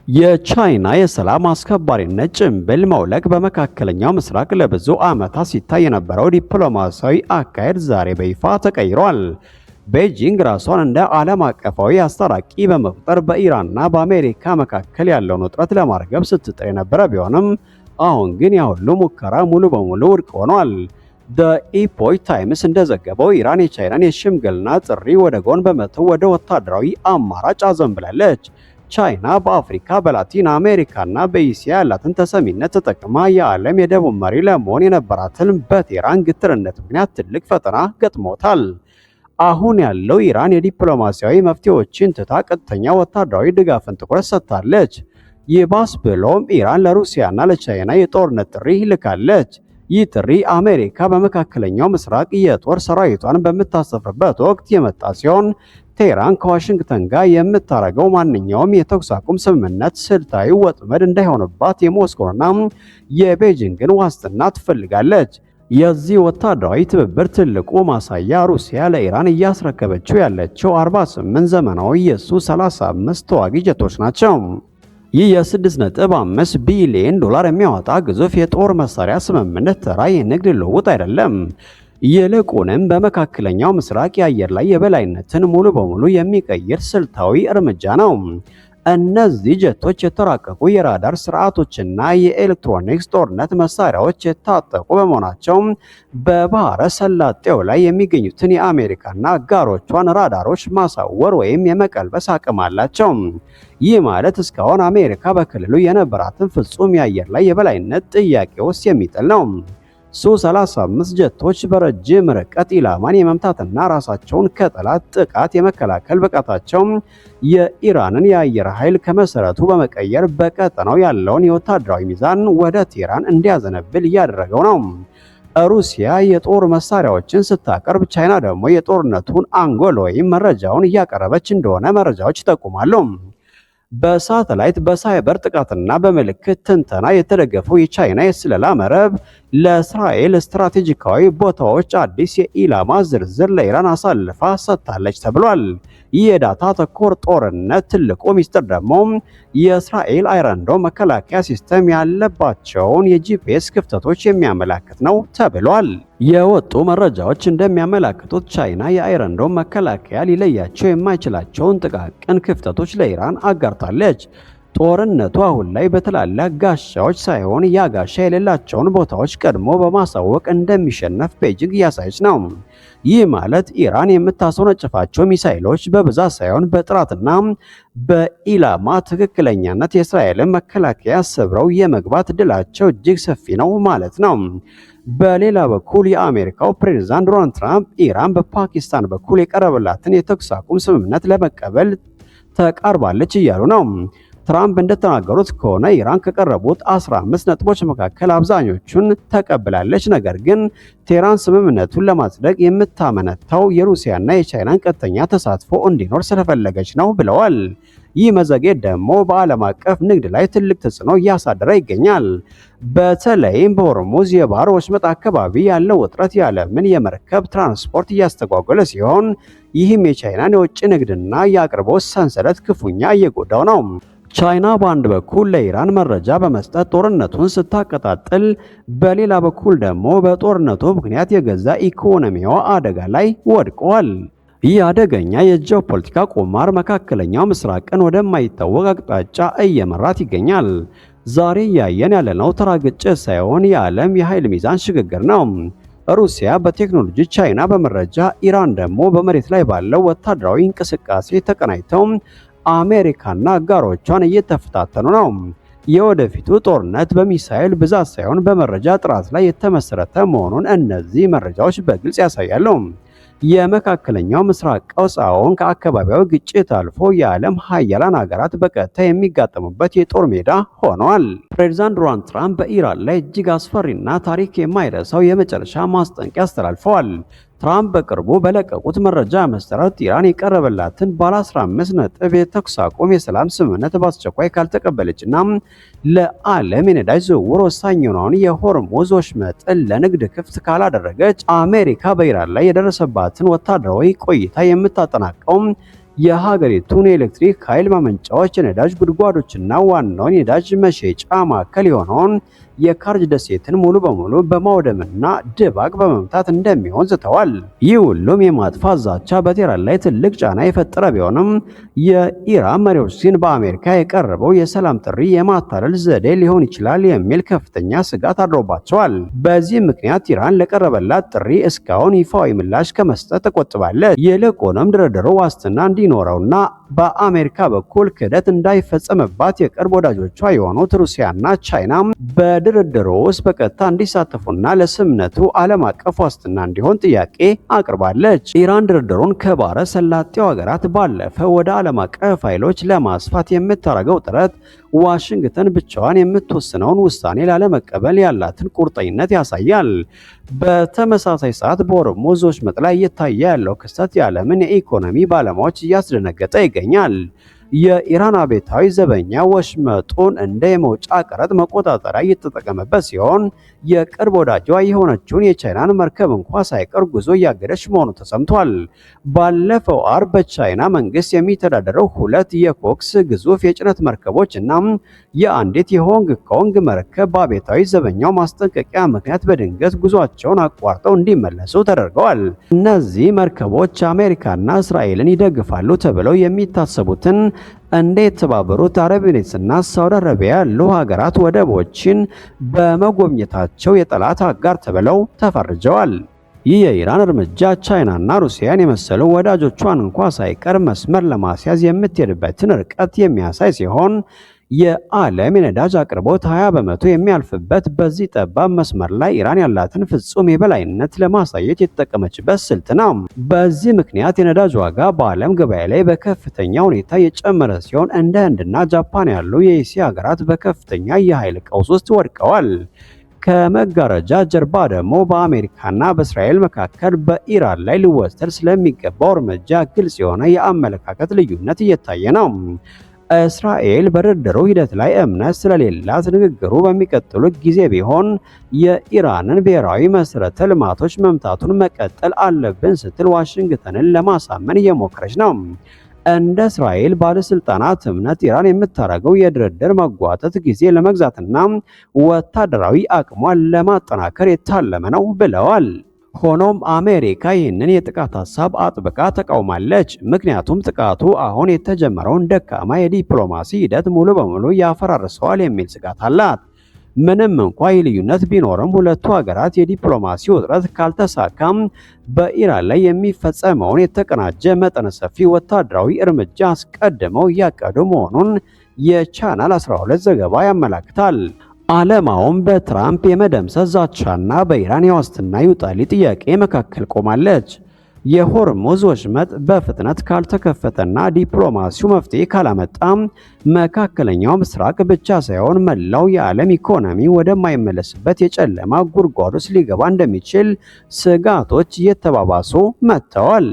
የቻይና የሰላም አስከባሪነት ጭንብል መውለቅ በመካከለኛው ምስራቅ ለብዙ ዓመታት ሲታይ የነበረው ዲፕሎማሲያዊ አካሄድ ዛሬ በይፋ ተቀይሯል። ቤጂንግ ራሷን እንደ ዓለም አቀፋዊ አስታራቂ በመቁጠር በኢራንና በአሜሪካ መካከል ያለውን ውጥረት ለማርገብ ስትጥር የነበረ ቢሆንም አሁን ግን ያ ሁሉ ሙከራ ሙሉ በሙሉ ውድቅ ሆኗል። ኢፖች ታይምስ እንደዘገበው ኢራን የቻይናን የሽምግልና ጥሪ ወደ ጎን በመተው ወደ ወታደራዊ አማራጭ አዘንብላለች። ቻይና በአፍሪካ በላቲን አሜሪካና በእስያ ያላትን ተሰሚነት ተጠቅማ የዓለም የደቡብ መሪ ለመሆን የነበራትን በቴህራን ግትርነት ምክንያት ትልቅ ፈተና ገጥሞታል። አሁን ያለው ኢራን የዲፕሎማሲያዊ መፍትሄዎችን ትታ ቀጥተኛ ወታደራዊ ድጋፍን ትኩረት ሰጥታለች። ይባስ ብሎም ኢራን ለሩሲያና ለቻይና የጦርነት ጥሪ ልካለች። ይህ ጥሪ አሜሪካ በመካከለኛው ምስራቅ የጦር ሰራዊቷን በምታሰፍርበት ወቅት የመጣ ሲሆን ቴህራን ከዋሽንግተን ጋር የምታደርገው ማንኛውም የተኩስ አቁም ስምምነት ስልታዊ ወጥመድ እንዳይሆንባት የሞስኮና የቤጂንግን ዋስትና ትፈልጋለች። የዚህ ወታደራዊ ትብብር ትልቁ ማሳያ ሩሲያ ለኢራን እያስረከበችው ያለችው 48 ዘመናዊ የሱ-35 ተዋጊ ጀቶች ናቸው። ይህ የ6.5 ቢሊዮን ዶላር የሚያወጣ ግዙፍ የጦር መሳሪያ ስምምነት ተራ የንግድ ልውውጥ አይደለም። ይልቁንም በመካከለኛው ምስራቅ የአየር ላይ የበላይነትን ሙሉ በሙሉ የሚቀይር ስልታዊ እርምጃ ነው። እነዚህ ጀቶች የተራቀቁ የራዳር ስርዓቶችና የኤሌክትሮኒክስ ጦርነት መሳሪያዎች የታጠቁ በመሆናቸው በባህረ ሰላጤው ላይ የሚገኙትን የአሜሪካና አጋሮቿን ራዳሮች ማሳወር ወይም የመቀልበስ አቅም አላቸው። ይህ ማለት እስካሁን አሜሪካ በክልሉ የነበራትን ፍጹም የአየር ላይ የበላይነት ጥያቄ ውስጥ የሚጥል ነው። ሱ-35 ጀቶች በረጅም ርቀት ኢላማን የመምታትና ራሳቸውን ከጠላት ጥቃት የመከላከል ብቃታቸው የኢራንን የአየር ኃይል ከመሰረቱ በመቀየር በቀጠናው ያለውን የወታደራዊ ሚዛን ወደ ቴህራን እንዲያዘነብል እያደረገው ነው። ሩሲያ የጦር መሳሪያዎችን ስታቀርብ፣ ቻይና ደግሞ የጦርነቱን አንጎል ወይም መረጃውን እያቀረበች እንደሆነ መረጃዎች ይጠቁማሉ። በሳተላይት በሳይበር ጥቃትና በምልክት ትንተና የተደገፈው የቻይና የስለላ መረብ ለእስራኤል ስትራቴጂካዊ ቦታዎች አዲስ የኢላማ ዝርዝር ለኢራን አሳልፋ ሰጥታለች ተብሏል። ይህ የዳታ ተኮር ጦርነት ትልቁ ሚስጥር ደግሞ የእስራኤል አይረንዶም መከላከያ ሲስተም ያለባቸውን የጂፒኤስ ክፍተቶች የሚያመላክት ነው ተብሏል። የወጡ መረጃዎች እንደሚያመላክቱት ቻይና የአይረንዶም መከላከያ ሊለያቸው የማይችላቸውን ጥቃቅን ክፍተቶች ለኢራን አጋርታለች። ጦርነቱ አሁን ላይ በትላልቅ ጋሻዎች ሳይሆን ያ ጋሻ የሌላቸውን ቦታዎች ቀድሞ በማሳወቅ እንደሚሸነፍ ቤጂንግ እያሳየች ነው። ይህ ማለት ኢራን የምታስወነጭፋቸው ሚሳኤሎች በብዛት ሳይሆን በጥራትና በኢላማ ትክክለኛነት የእስራኤልን መከላከያ ሰብረው የመግባት ዕድላቸው እጅግ ሰፊ ነው ማለት ነው። በሌላ በኩል የአሜሪካው ፕሬዝዳንት ዶናልድ ትራምፕ ኢራን በፓኪስታን በኩል የቀረበላትን የተኩስ አቁም ስምምነት ለመቀበል ተቃርባለች እያሉ ነው። ትራምፕ እንደተናገሩት ከሆነ ኢራን ከቀረቡት 15 ነጥቦች መካከል አብዛኞቹን ተቀብላለች። ነገር ግን ቴህራን ስምምነቱን ለማጽደቅ የምታመነታው የሩሲያና የቻይናን ቀጥተኛ ተሳትፎ እንዲኖር ስለፈለገች ነው ብለዋል። ይህ መዘግየት ደግሞ በዓለም አቀፍ ንግድ ላይ ትልቅ ተጽዕኖ እያሳደረ ይገኛል። በተለይም በሆርሙዝ የባህር ወሽመጥ አካባቢ ያለው ውጥረት የዓለምን የመርከብ ትራንስፖርት እያስተጓጎለ ሲሆን፣ ይህም የቻይናን የውጭ ንግድና የአቅርቦት ሰንሰለት ክፉኛ እየጎዳው ነው። ቻይና በአንድ በኩል ለኢራን መረጃ በመስጠት ጦርነቱን ስታቀጣጥል፣ በሌላ በኩል ደግሞ በጦርነቱ ምክንያት የገዛ ኢኮኖሚዋ አደጋ ላይ ወድቋል። ይህ አደገኛ የጂኦፖለቲካ ቁማር መካከለኛው ምስራቅን ወደማይታወቅ አቅጣጫ እየመራት ይገኛል። ዛሬ እያየን ያለነው ተራ ግጭት ሳይሆን የዓለም የኃይል ሚዛን ሽግግር ነው። ሩሲያ በቴክኖሎጂ፣ ቻይና በመረጃ፣ ኢራን ደግሞ በመሬት ላይ ባለው ወታደራዊ እንቅስቃሴ ተቀናጅተው አሜሪካና አጋሮቿን እየተፈታተኑ ነው። የወደፊቱ ጦርነት በሚሳኤል ብዛት ሳይሆን በመረጃ ጥራት ላይ የተመሰረተ መሆኑን እነዚህ መረጃዎች በግልጽ ያሳያሉ። የመካከለኛው ምስራቅ ቀውስ አሁን ከአካባቢያዊ ግጭት አልፎ የዓለም ሀያላን ሀገራት በቀጥታ የሚጋጠሙበት የጦር ሜዳ ሆኗል። ፕሬዝዳንት ዶናልድ ትራምፕ በኢራን ላይ እጅግ አስፈሪና ታሪክ የማይረሳው የመጨረሻ ማስጠንቀቂያ አስተላልፈዋል። ትራምፕ በቅርቡ በለቀቁት መረጃ መሰረት ኢራን የቀረበላትን ባለ 15 ነጥብ የተኩስ አቁም የሰላም ስምምነት በአስቸኳይ ካልተቀበለችና ለዓለም የነዳጅ ዝውውር ወሳኝ የሆነውን የሆርሙዝ ወሽመጥን ለንግድ ክፍት ካላደረገች አሜሪካ በኢራን ላይ የደረሰባትን ወታደራዊ ቆይታ የምታጠናቀው የሀገሪቱን የኤሌክትሪክ ኃይል ማመንጫዎች፣ የነዳጅ ጉድጓዶችና ዋናውን የነዳጅ መሸጫ ማዕከል የሆነውን የካርጅ ደሴትን ሙሉ በሙሉ በማውደምና ድባቅ በመምታት እንደሚሆን ዝተዋል። ይህ ሁሉም የማጥፋት ዛቻ በቴህራን ላይ ትልቅ ጫና የፈጠረ ቢሆንም የኢራን መሪዎች ግን በአሜሪካ የቀረበው የሰላም ጥሪ የማታለል ዘዴ ሊሆን ይችላል የሚል ከፍተኛ ስጋት አድሮባቸዋል። በዚህ ምክንያት ኢራን ለቀረበላት ጥሪ እስካሁን ይፋዊ ምላሽ ከመስጠት ተቆጥባለች። ይልቁንም ድርድሩ ዋስትና እንዲኖረውና በአሜሪካ በኩል ክህደት እንዳይፈጸምባት የቅርብ ወዳጆቿ የሆኑት ሩሲያና ቻይና በድርድሩ ውስጥ በቀጥታ እንዲሳተፉና ለስምምነቱ ዓለም አቀፍ ዋስትና እንዲሆን ጥያቄ አቅርባለች። ኢራን ድርድሩን ከባሕረ ሰላጤው ሀገራት ባለፈ ወደ ዓለም አቀፍ ኃይሎች ለማስፋት የምታደርገው ጥረት ዋሽንግተን ብቻዋን የምትወስነውን ውሳኔ ላለመቀበል ያላትን ቁርጠኝነት ያሳያል። በተመሳሳይ ሰዓት በሆርሙዝ ወሽመጥ ላይ እየታየ ያለው ክስተት የዓለምን የኢኮኖሚ ባለሙያዎች እያስደነገጠ ይገኛል። የኢራን አብዮታዊ ዘበኛ ወሽመጡን እንደ የመውጫ ቀረጥ መቆጣጠሪያ እየተጠቀመበት ሲሆን የቅርብ ወዳጇ የሆነችውን የቻይናን መርከብ እንኳ ሳይቀር ጉዞ እያገደች መሆኑ ተሰምቷል። ባለፈው አርብ በቻይና መንግስት የሚተዳደረው ሁለት የኮክስ ግዙፍ የጭነት መርከቦች እና የአንዲት የሆንግ ኮንግ መርከብ በአብዮታዊ ዘበኛው ማስጠንቀቂያ ምክንያት በድንገት ጉዟቸውን አቋርጠው እንዲመለሱ ተደርገዋል። እነዚህ መርከቦች አሜሪካና እስራኤልን ይደግፋሉ ተብለው የሚታሰቡትን እንደ የተባበሩት አረብ ኤሚሬትስና ሳውዲ አረቢያ ያሉ ሀገራት ወደቦችን በመጎብኘታቸው የጠላት አጋር ተብለው ተፈርጀዋል። ይህ የኢራን እርምጃ ቻይናና ሩሲያን የመሰሉ ወዳጆቿን እንኳ ሳይቀር መስመር ለማስያዝ የምትሄድበትን ርቀት የሚያሳይ ሲሆን የዓለም የነዳጅ አቅርቦት 20 በመቶ የሚያልፍበት በዚህ ጠባብ መስመር ላይ ኢራን ያላትን ፍጹም የበላይነት ለማሳየት የተጠቀመችበት ስልት ነው። በዚህ ምክንያት የነዳጅ ዋጋ በዓለም ገበያ ላይ በከፍተኛ ሁኔታ የጨመረ ሲሆን እንደ ህንድና ጃፓን ያሉ የእስያ ሀገራት በከፍተኛ የኃይል ቀውስ ውስጥ ወድቀዋል። ከመጋረጃ ጀርባ ደግሞ በአሜሪካና በእስራኤል መካከል በኢራን ላይ ሊወሰድ ስለሚገባው እርምጃ ግልጽ የሆነ የአመለካከት ልዩነት እየታየ ነው። እስራኤል በድርድሩ ሂደት ላይ እምነት ስለሌላት ንግግሩ በሚቀጥሉት ጊዜ ቢሆን የኢራንን ብሔራዊ መሰረተ ልማቶች መምታቱን መቀጠል አለብን ስትል ዋሽንግተንን ለማሳመን እየሞከረች ነው። እንደ እስራኤል ባለስልጣናት እምነት ኢራን የምታደርገው የድርድር መጓተት ጊዜ ለመግዛትና ወታደራዊ አቅሟን ለማጠናከር የታለመ ነው ብለዋል። ሆኖም አሜሪካ ይህንን የጥቃት ሀሳብ አጥብቃ ተቃውማለች። ምክንያቱም ጥቃቱ አሁን የተጀመረውን ደካማ የዲፕሎማሲ ሂደት ሙሉ በሙሉ ያፈራርሰዋል የሚል ስጋት አላት። ምንም እንኳ ይህ ልዩነት ቢኖርም ሁለቱ ሀገራት የዲፕሎማሲ ውጥረት ካልተሳካም በኢራን ላይ የሚፈጸመውን የተቀናጀ መጠነ ሰፊ ወታደራዊ እርምጃ አስቀድመው እያቀዱ መሆኑን የቻናል 12 ዘገባ ያመለክታል። ዓለማውም በትራምፕ የመደምሰስ ዛቻና በኢራን የዋስትና ይውጣልኝ ጥያቄ መካከል ቆማለች። የሆርሙዝ ወሽመጥ በፍጥነት ካልተከፈተና ዲፕሎማሲው መፍትሄ ካላመጣም መካከለኛው ምስራቅ ብቻ ሳይሆን መላው የዓለም ኢኮኖሚ ወደማይመለስበት የጨለማ ጉድጓድ ውስጥ ሊገባ እንደሚችል ስጋቶች እየተባባሱ መጥተዋል።